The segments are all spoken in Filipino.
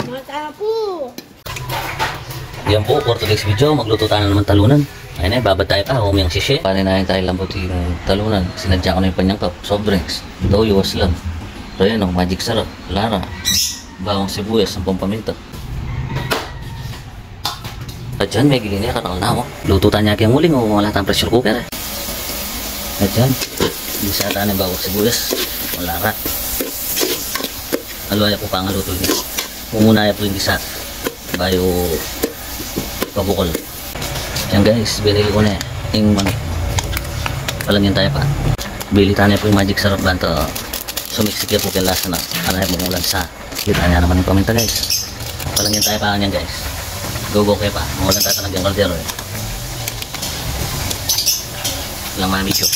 Mata po. Yan po, for today's video, magluto tayo naman talunan. Ayun na, babad tayo pa, humiyang sisye. Paninahin tayo lambutin yung talunan. Sinadya ko na yung panyangkap, soft drinks, toyo, waslam. Reno, magic sarap, lara, bawang sibuyas, sampung paminta. At dyan, may gilin niya, katakal na ako. Luto tayo niya kayang uling o wala tayong pressure cooker eh. At dyan, bisa tayo ng bawang sibuyas, lara. Alwaya po pa ang luto niya. Pumunaya po yung gisa, bayo pabukol. Yan guys, binili ko na yung mani. Palangyan tayo pa. Bili tayo po yung magic sarap banto. Sumiksik po kaya lasa na. Anay mo ulan sa. Kita niya naman yung paminta guys. Palangyan tayo pa yan guys. Go kayo pa. Mawalan tayo ng kaldero eh. Lang mga medyo.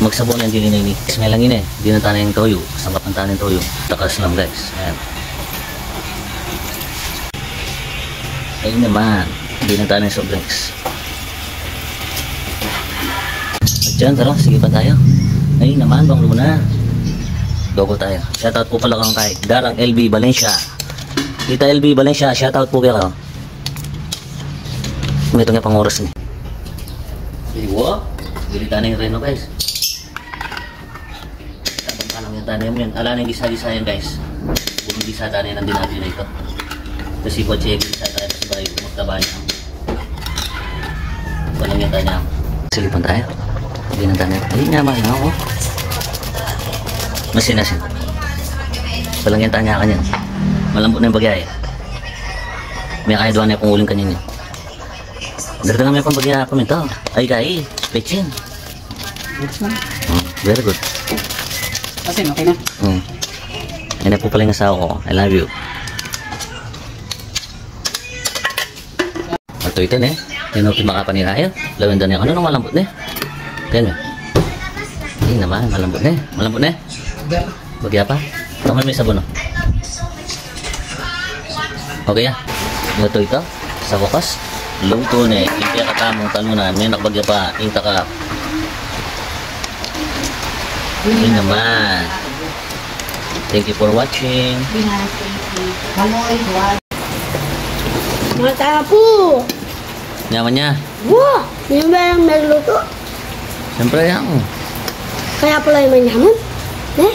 Magsabon yan din ini. Smell lang yun eh. Di na tayo yung toyo. Sampat ng tayo yung toyo. Takas lang guys. Ayan. Ayun naman, hindi na tayo ng soft drinks. At dyan, tara, sige pa tayo. Ayun naman, bang luna. Dogo tayo. Shoutout po pala kang kay Darang LB Valencia. Tita LB Valencia, shoutout po kayo. Ito nga pang oras ni. Iwa, bili tayo ng Reno guys. Sabang ka lang yung tayo yan. Ala na yung gisa-gisa yan guys. Buming gisa tayo ng dinati na ito. Kasi po check gisa tayo. Bayo, magtabahan niya. Walang yata niya. Silipan tayo. Hindi na tayo. Ay, naman na ako. Masin. Walang yata niya kanya. Malambot na yung bagay. May kaya doon niya kung uling kanina. Dagdag namin pang bagay na paminta. Ay, kaya. Pechin. Very good. Kasi okay na. Yan na po pala yung asawa ko. I love you. Ito eh. Yan ang makapanirayo. Lawin doon yung ano nung malambot na eh. Yan eh. Hindi naman, malambot na eh. Malambot na eh. Bagya pa. Tama may sabon o. Okay ya. Ito. Sa wakas. Luto na eh. Hindi ka tamang talunan. May nakabagya pa. Ita ka. Hindi naman. Thank you for watching. Mata po. Nyaman niya. Wow! Yung ba yung nagluto? Siyempre yan. Kaya pala yung manyaman? Eh?